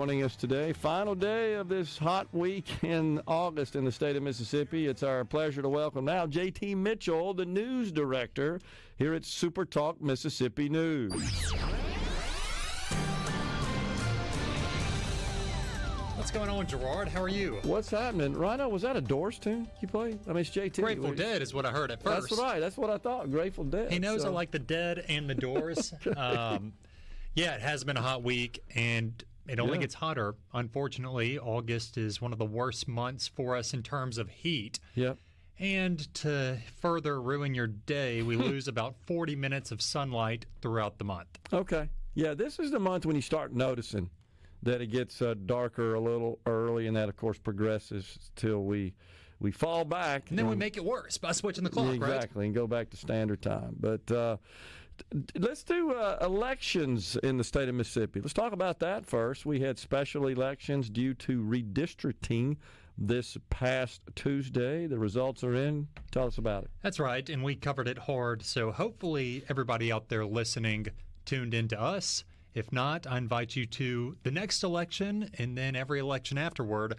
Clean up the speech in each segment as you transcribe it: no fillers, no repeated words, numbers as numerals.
Joining us today, final day of this hot week in August in the state of Mississippi. It's our pleasure to welcome now J.T. Mitchell, the news director here at SuperTalk Mississippi News. What's going on, Gerard? How are you? What's happening? Rhino, was that a Doors tune you played? I mean, it's J.T. Grateful Dead is what I heard at first. That's right. That's what I thought, Grateful Dead. He knows I like the Dead and the Doors. Yeah, it has been a hot week, and it only gets hotter. Unfortunately, August is one of the worst months for us in terms of heat. Yep. And to further ruin your day, we lose about 40 minutes of sunlight throughout the month. Okay. Yeah, this is the month when you start noticing that it gets darker a little early, and that, of course, progresses till we fall back. And then we make it worse by switching the clock, right? Exactly, and go back to standard time. But let's do elections in the state of Mississippi. Let's talk about that first. We had special elections due to redistricting this past Tuesday. The results are in. Tell us about it. That's right, and we covered it hard. So hopefully everybody out there listening tuned into us. If not, I invite you to the next election and then every election afterward,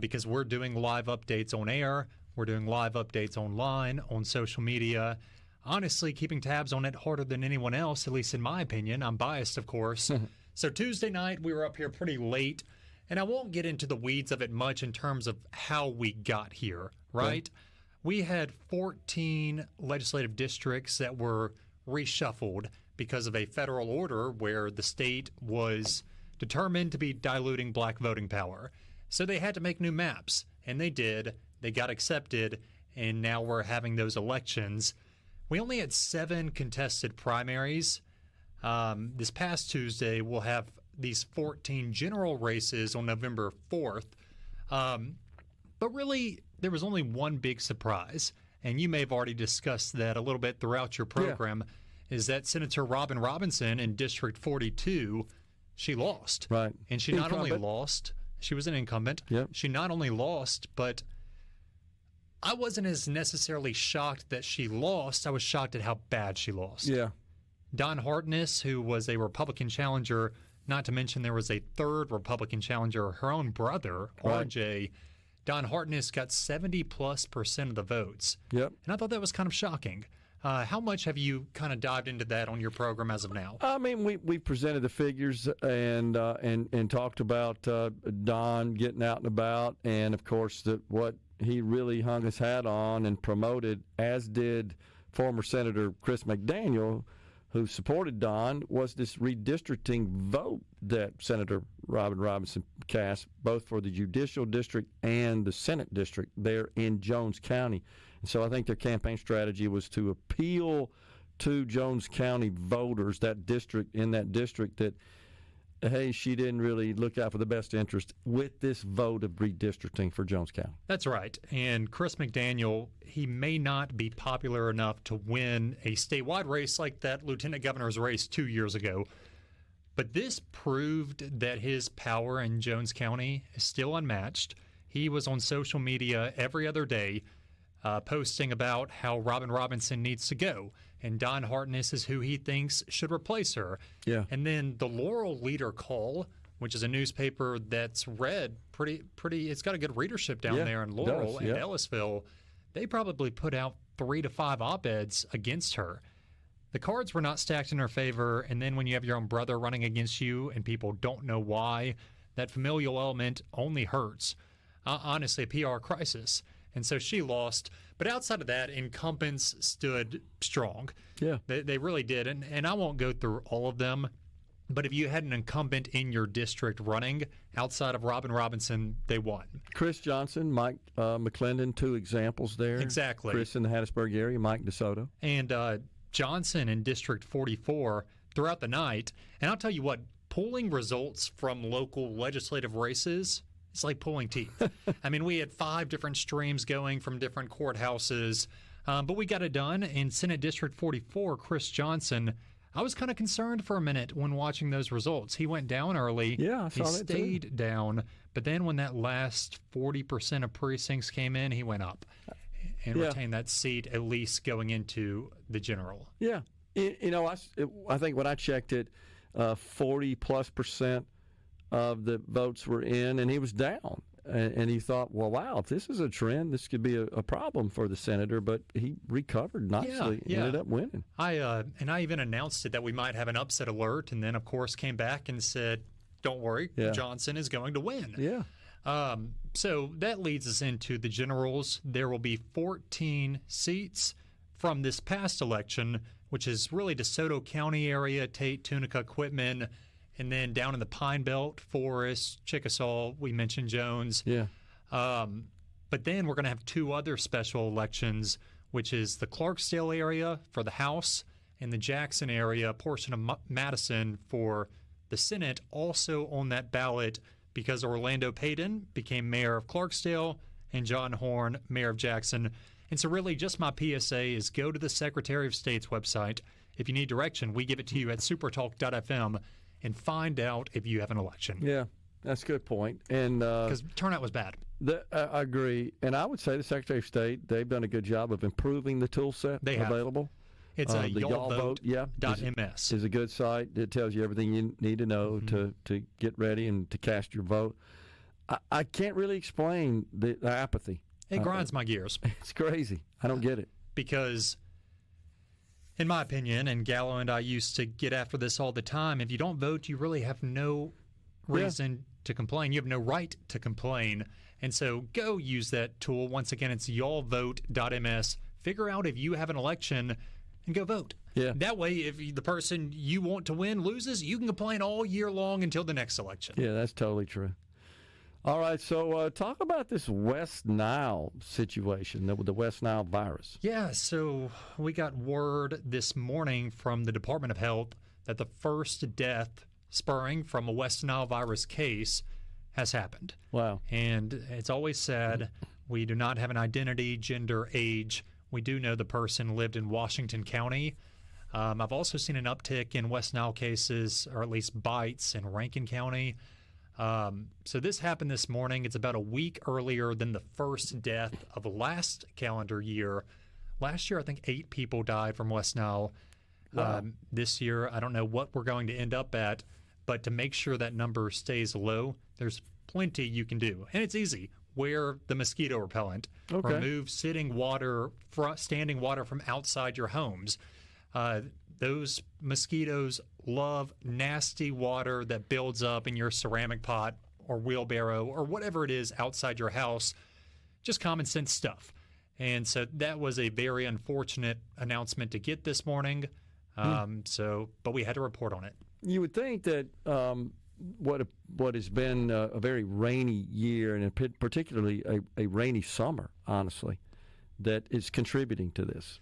because we're doing live updates on air. We're doing live updates online, on social media. Honestly, keeping tabs on it harder than anyone else, at least in my opinion. I'm biased, of course. So Tuesday night, we were up here pretty late, and I won't get into the weeds of it much in terms of how we got here, right? Yeah. We had 14 legislative districts that were reshuffled because of a federal order where the state was determined to be diluting black voting power. So they had to make new maps, and they did. They got accepted, and now we're having those elections. We only had 7 contested primaries. This past Tuesday, we'll have these 14 general races on November 4th. But really, there was only one big surprise, and you may have already discussed that a little bit throughout your program, is that Senator Robin Robinson in District 42, she lost. Right. And she not only lost, she was an incumbent. Yep. She not only lost, but I wasn't as necessarily shocked that she lost. I was shocked at how bad she lost. Yeah. Don Hartness, who was a Republican challenger, not to mention there was a third Republican challenger, her own brother, right. RJ. Don Hartness got 70+% of the votes. Yep. And I thought that was kind of shocking. How much have you kind of dived into that on your program as of now? I mean, we presented the figures and talked about Don getting out and about, and of course what he really hung his hat on and promoted, as did former Senator Chris McDaniel, who supported Don, was this redistricting vote that Senator Robin Robinson cast, both for the judicial district and the Senate district there in Jones County. And so I think their campaign strategy was to appeal to Jones County voters, that district, that, hey, she didn't really look out for the best interest with this vote of redistricting for Jones County. That's right. And Chris McDaniel, he may not be popular enough to win a statewide race like that lieutenant governor's race 2 years ago. But this proved that his power in Jones County is still unmatched. He was on social media every other day posting about how Robin Robinson needs to go, and Don Hartness is who he thinks should replace her. Yeah. And then the Laurel Leader Call, which is a newspaper that's read pretty. It's got a good readership down there in Laurel and Ellisville. They probably put out 3 to 5 op-eds against her. The cards were not stacked in her favor, and then when you have your own brother running against you and people don't know why, that familial element only hurts. Honestly, a PR crisis. And so she lost. But outside of that, incumbents stood strong. Yeah. They really did. And I won't go through all of them. But if you had an incumbent in your district running outside of Robin Robinson, they won. Chris Johnson, Mike McClendon, 2 examples there. Exactly. Chris in the Hattiesburg area, Mike DeSoto. And Johnson in District 44 throughout the night. And I'll tell you what, polling results from local legislative races, it's like pulling teeth. I mean, we had 5 different streams going from different courthouses, but we got it done. In Senate District 44, Chris Johnson, I was kind of concerned for a minute when watching those results. He went down early. Yeah, I saw that too. He stayed down, but then when that last 40% of precincts came in, he went up and retained that seat, at least going into the general. Yeah. You know, I think when I checked it, 40+% of the votes were in, and he was down. And he thought, well, wow, if this is a trend, this could be a problem for the senator. But he recovered nicely and ended up winning. I even announced it that we might have an upset alert, and then, of course, came back and said, don't worry, Johnson is going to win. Yeah. So that leads us into the generals. There will be 14 seats from this past election, which is really DeSoto County area, Tate, Tunica, Quitman, and then down in the Pine Belt, Forest, Chickasaw, we mentioned Jones. Yeah. But then we're going to have two other special elections, which is the Clarksdale area for the House and the Jackson area, a portion of Madison for the Senate, also on that ballot because Orlando Payton became mayor of Clarksdale and John Horn, mayor of Jackson. And so really just my PSA is go to the Secretary of State's website. If you need direction, we give it to you at supertalk.fm and find out if you have an election. Yeah, that's a good point. And because turnout was bad. I agree. And I would say the Secretary of State, they've done a good job of improving the tool set available. It's the y'all vote, MS. is a good site. It tells you everything you need to know to get ready and to cast your vote. I can't really explain the apathy. It grinds my gears. It's crazy. I don't get it. Because, in my opinion, and Gallo and I used to get after this all the time, if you don't vote, you really have no reason to complain. You have no right to complain. And so go use that tool. Once again, it's y'allvote.ms. Figure out if you have an election and go vote. Yeah. That way, if the person you want to win loses, you can complain all year long until the next election. Yeah, that's totally true. All right, so talk about this West Nile situation, the West Nile virus. Yeah, so we got word this morning from the Department of Health that the first death spurring from a West Nile virus case has happened. Wow. And it's always said we do not have an identity, gender, age. We do know the person lived in Washington County. I've also seen an uptick in West Nile cases, or at least bites, in Rankin County. So this happened this morning. It's about a week earlier than the first death of last calendar year. Last year, I think 8 people died from West Nile. Wow. This year, I don't know what we're going to end up at, but to make sure that number stays low, there's plenty you can do. And it's easy. Wear the mosquito repellent. Okay. Remove standing water from outside your homes. Those mosquitoes love nasty water that builds up in your ceramic pot or wheelbarrow or whatever it is outside your house. Just common sense stuff. And so that was a very unfortunate announcement to get this morning. But we had to report on it. You would think that what has been a very rainy year, and particularly a rainy summer, honestly, that is contributing to this.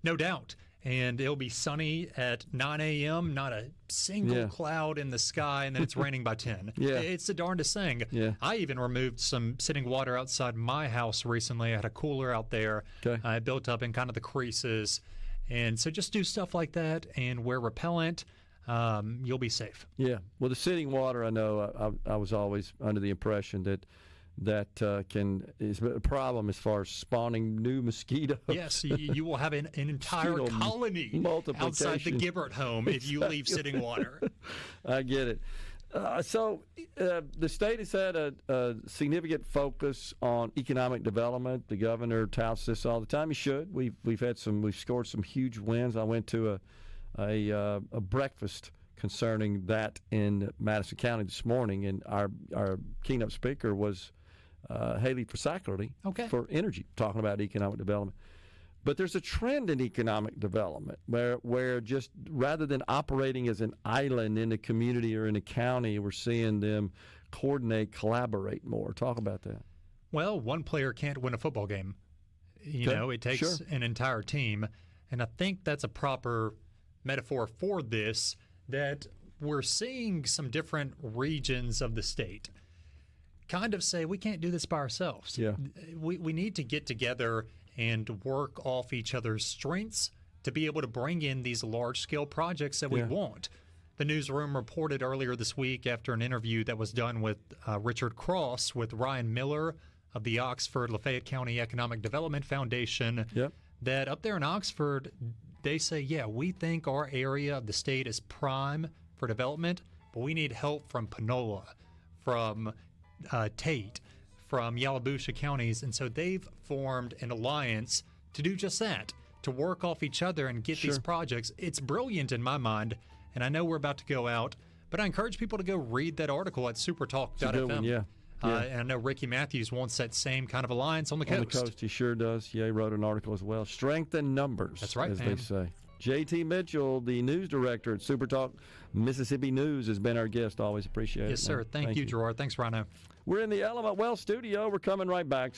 No doubt. And it'll be sunny at 9 a.m., not a single cloud in the sky, and then it's raining by 10. Yeah. It's the darndest thing. Yeah. I even removed some sitting water outside my house recently. I had a cooler out there. Okay. I built up in kind of the creases. And so just do stuff like that and wear repellent. You'll be safe. Yeah. Well, the sitting water, I know, I was always under the impression that is a problem as far as spawning new mosquitoes. Yes, you will have an entire colony outside the Gibbert home if you leave sitting water. I get it. So the state has had a significant focus on economic development. The governor touts this all the time. He should. We've scored some huge wins. I went to a breakfast concerning that in Madison County this morning, and our keynote speaker was Haley Fasackerty for energy, talking about economic development. But there's a trend in economic development where just rather than operating as an island in a community or in a county, we're seeing them coordinate, collaborate more. Talk about that. Well, one player can't win a football game. It takes an entire team. And I think that's a proper metaphor for this, that we're seeing some different regions of the state kind of say we can't do this by ourselves. Yeah. We need to get together and work off each other's strengths to be able to bring in these large-scale projects that we want. The newsroom reported earlier this week after an interview that was done with Richard Cross with Ryan Miller of the Oxford-Lafayette County Economic Development Foundation that up there in Oxford, they say, we think our area of the state is prime for development, but we need help from Panola. from Tate, from Yalobusha counties, and so they've formed an alliance to do just that, to work off each other and get these projects. It's brilliant in my mind, and I know we're about to go out, but I encourage people to go read that article at supertalk.fm. Yeah. And I know Ricky Matthews wants that same kind of alliance on the coast. On the coast, he sure does. Yeah, he wrote an article as well. Strength in numbers, That's right, as man. they say. J.T. Mitchell, the news director at SuperTalk Mississippi News, has been our guest. Always appreciate it. Yes, sir. Man. Thank you, Gerard. Thanks, Rhino. We're in the Element Well studio. We're coming right back.